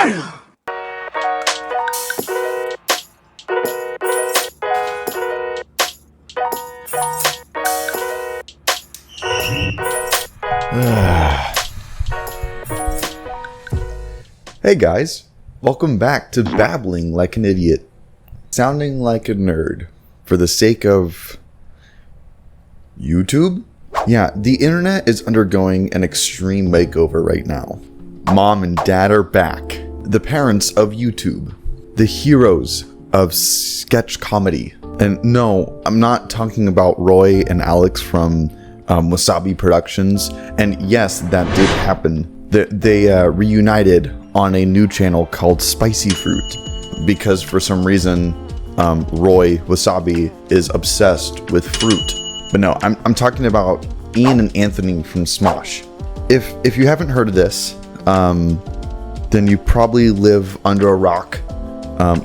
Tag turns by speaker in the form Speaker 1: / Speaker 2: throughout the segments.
Speaker 1: Hey guys, welcome back to Babbling Like an Idiot, sounding like a nerd for the sake of YouTube? Yeah, the internet is undergoing an extreme makeover right now. Mom and dad are back, the parents of YouTube, the heroes of sketch comedy. And no, I'm not talking about Roy and Alex from Wasabi Productions. And yes, that did happen. They reunited on a new channel called Spicy Fruit because for some reason Roy Wasabi is obsessed with fruit. But no, I'm talking about Ian and Anthony from Smosh. If you haven't heard of this, then you probably live under a rock.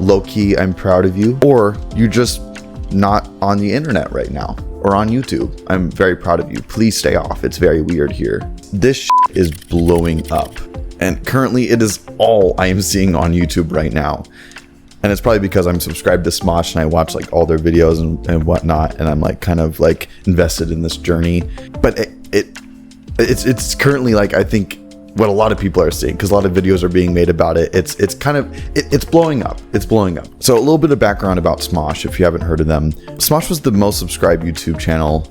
Speaker 1: Low-key, I'm proud of you. Or you're just not on the internet right now or on YouTube. I'm very proud of you. Please stay off. It's very weird here. This is blowing up. And currently it is all I am seeing on YouTube right now. And it's probably because I'm subscribed to Smosh and I watch like all their videos and whatnot, and I'm like kind of like invested in this journey. But it's currently like, I think what a lot of people are seeing, because a lot of videos are being made about it. It's blowing up. It's blowing up. So a little bit of background about Smosh, if you haven't heard of them. Smosh was the most subscribed YouTube channel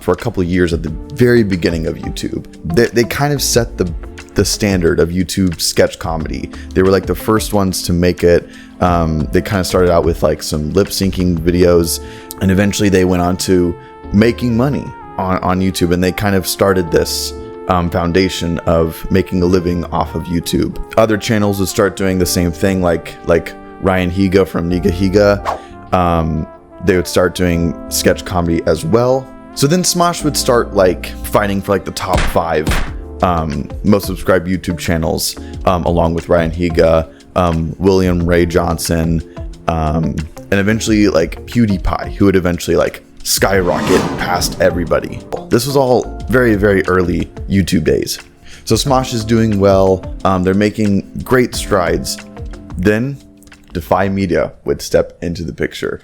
Speaker 1: for a couple of years at the very beginning of YouTube. They kind of set the standard of YouTube sketch comedy. They were like the first ones to make it. They kind of started out with like some lip syncing videos, and eventually they went on to making money on YouTube, and they kind of started this foundation of making a living off of YouTube. Other channels would start doing the same thing, like Ryan Higa from Niga Higa. They would start doing sketch comedy as well. So then Smosh would start like fighting for like the top 5 most subscribed YouTube channels, along with Ryan Higa, William Ray Johnson, and eventually like PewDiePie, who would eventually like skyrocket past everybody. This was all very, very early YouTube days. So Smosh is doing well. They're making great strides. Then Defy Media would step into the picture.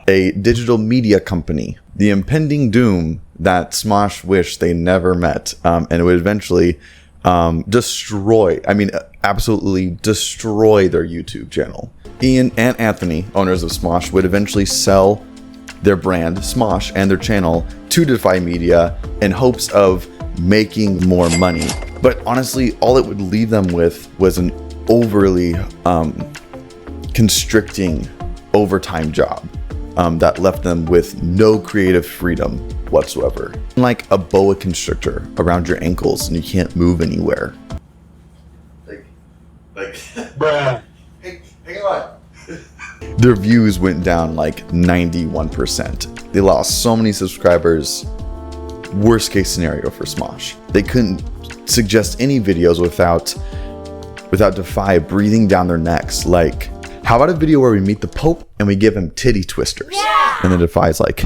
Speaker 1: A digital media company. The impending doom that Smosh wished they never met. And it would eventually destroy, absolutely destroy their YouTube channel. Ian and Anthony, owners of Smosh, would eventually sell their brand, Smosh, and their channel to Defy Media in hopes of making more money. But honestly, all it would leave them with was an overly constricting overtime job that left them with no creative freedom whatsoever. Like a boa constrictor around your ankles and you can't move anywhere. Like bruh. Hang on. Their views went down like 91%. They lost so many subscribers. Worst case scenario for Smosh. They couldn't suggest any videos without Defy breathing down their necks. Like, how about a video where we meet the Pope and we give him titty twisters? Yeah! And then Defy's like,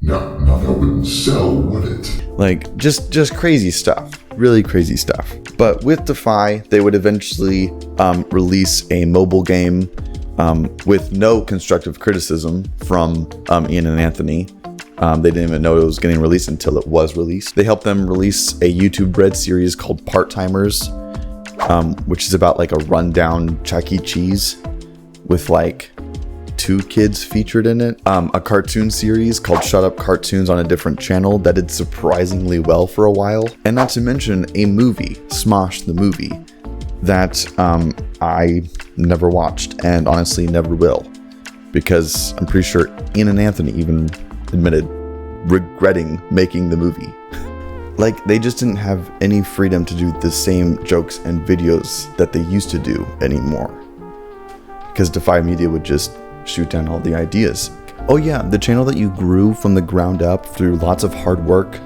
Speaker 2: no, that wouldn't sell, would it?
Speaker 1: Like, just crazy stuff. Really crazy stuff. But with Defy, they would eventually release a mobile game with no constructive criticism from Ian and Anthony. They didn't even know it was getting released until it was released. They helped them release a YouTube Red series called Part-Timers, which is about like a rundown Chuck E. Cheese with like 2 kids featured in it. A cartoon series called Shut Up Cartoons on a different channel that did surprisingly well for a while. And not to mention a movie, Smosh the movie, that I never watched and honestly never will. Because I'm pretty sure Ian and Anthony even admitted regretting making the movie. Like, they just didn't have any freedom to do the same jokes and videos that they used to do anymore. Because Defy Media would just shoot down all the ideas. Oh yeah, the channel that you grew from the ground up through lots of hard work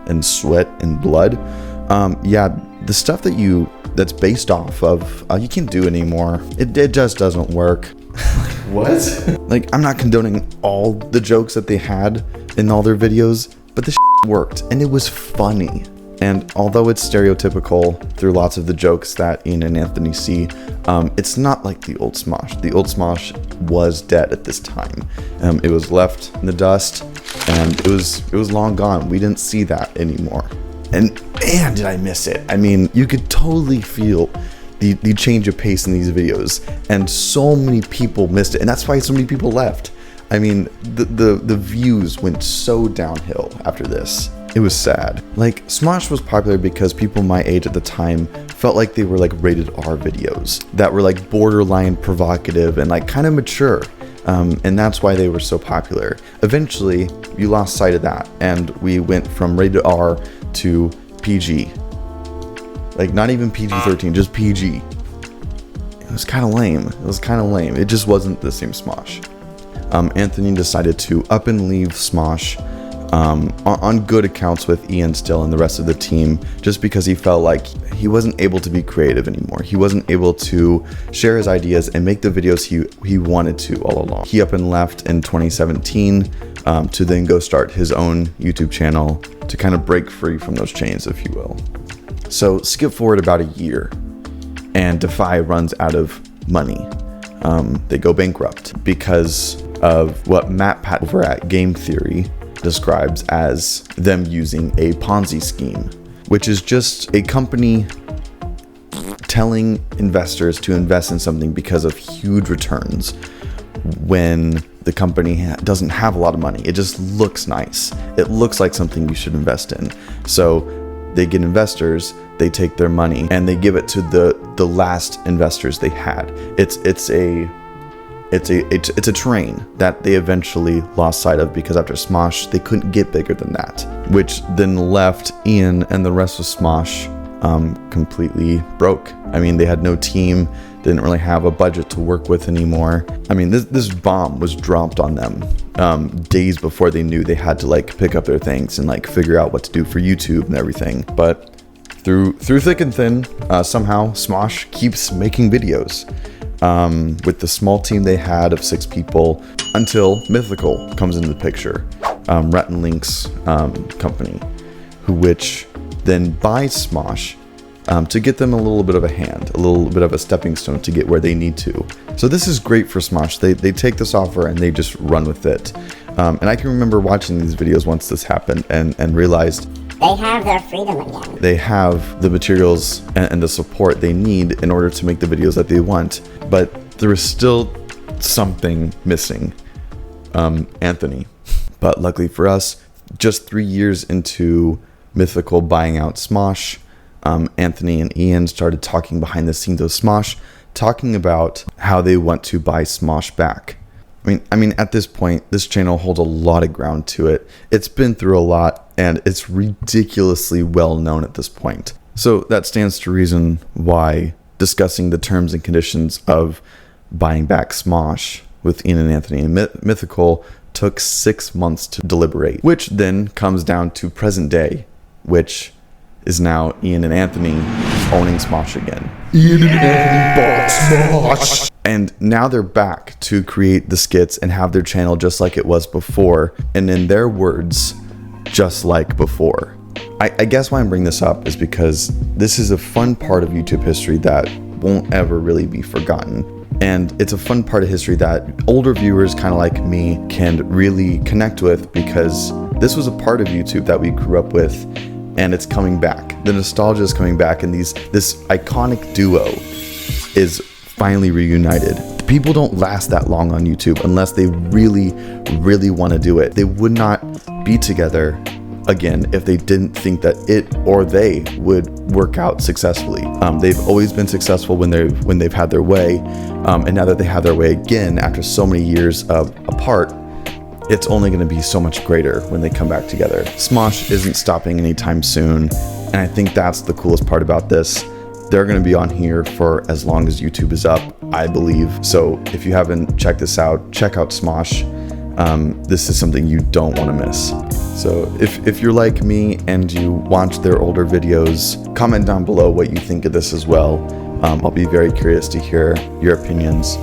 Speaker 1: and sweat and blood. Yeah, the stuff that's based off of, you can't do anymore. It just doesn't work. What? Like, I'm not condoning all the jokes that they had in all their videos, but this worked and it was funny. And although it's stereotypical through lots of the jokes that Ian and Anthony see, it's not like the Old Smosh. The Old Smosh was dead at this time. It was left in the dust, and it was long gone. We didn't see that anymore. And man, did I miss it. I mean, you could totally feel the change of pace in these videos, and so many people missed it, and that's why so many people left. I mean, the views went so downhill after this. It was sad. Like, Smosh was popular because people my age at the time felt like they were like rated R videos that were like borderline provocative and like kind of mature. And that's why they were so popular. Eventually, you lost sight of that, and we went from rated R to PG. Like, not even PG-13, just PG. It was kind of lame. It just wasn't the same Smosh. Anthony decided to up and leave Smosh on good accounts with Ian still and the rest of the team, just because he felt like he wasn't able to be creative anymore. He wasn't able to share his ideas and make the videos he wanted to all along. He up and left in 2017 to then go start his own YouTube channel to kind of break free from those chains, if you will. So skip forward about a year, and Defy runs out of money. They go bankrupt because of what Matt Pat over at Game Theory describes as them using a Ponzi scheme, which is just a company telling investors to invest in something because of huge returns when the company doesn't have a lot of money. It just looks nice. It looks like something you should invest in. So they get investors, they take their money, and they give it to the last investors they had. It's a train that they eventually lost sight of, because after Smosh, they couldn't get bigger than that, which then left Ian and the rest of Smosh completely broke. I mean, they had no team, didn't really have a budget to work with anymore. I mean, this bomb was dropped on them days before they knew they had to like pick up their things and like figure out what to do for YouTube and everything. But through thick and thin, somehow Smosh keeps making videos. With the small team they had of 6 people, until Mythical comes into the picture, Rhett and Link's company, which then buys Smosh to get them a little bit of a hand, a little bit of a stepping stone to get where they need to. So this is great for Smosh. They take this offer and they just run with it. And I can remember watching these videos once this happened and realized
Speaker 3: they have their freedom again.
Speaker 1: They have the materials and the support they need in order to make the videos that they want. But there is still something missing. Anthony. But luckily for us, just 3 years into Mythical buying out Smosh, Anthony and Ian started talking behind the scenes of Smosh, talking about how they want to buy Smosh back. I mean, at this point, this channel holds a lot of ground to it. It's been through a lot, and it's ridiculously well known at this point. So that stands to reason why discussing the terms and conditions of buying back Smosh with Ian and Anthony and Mythical took 6 months to deliberate, which then comes down to present day, which is now Ian and Anthony owning Smosh again.
Speaker 2: Ian and Anthony bought Smosh.
Speaker 1: And now they're back to create the skits and have their channel just like it was before. And in their words, just like before. I guess why I'm bringing this up is because this is a fun part of YouTube history that won't ever really be forgotten. And it's a fun part of history that older viewers kind of like me can really connect with, because this was a part of YouTube that we grew up with, and it's coming back. The nostalgia is coming back, and this iconic duo is finally reunited. People don't last that long on YouTube unless they really, really want to do it. They would not be together again if they didn't think that it or they would work out successfully. They've always been successful when they've had their way, and now that they have their way again after so many years apart, it's only going to be so much greater when they come back together. Smosh isn't stopping anytime soon, and I think that's the coolest part about this. They're going to be on here for as long as YouTube is up, I believe. So if you haven't checked this out, check out Smosh. This is something you don't want to miss. So if you're like me and you watch their older videos, comment down below what you think of this as well. I'll be very curious to hear your opinions.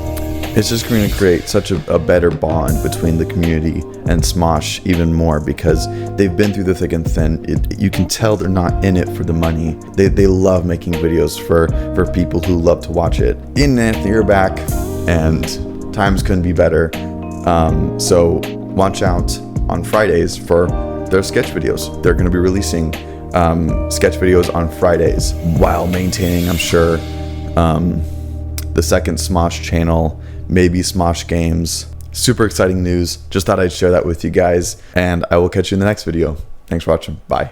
Speaker 1: It's just going to create such a better bond between the community and Smosh even more, because they've been through the thick and thin. You can tell they're not in it for the money. They love making videos for people who love to watch it. Ian and Anthony are back, and times couldn't be better. So watch out on Fridays for their sketch videos. They're going to be releasing sketch videos on Fridays while maintaining, I'm sure, the second Smosh channel, maybe Smosh Games. Super exciting news. Just thought I'd share that with you guys, and I will catch you in the next video. Thanks for watching. Bye.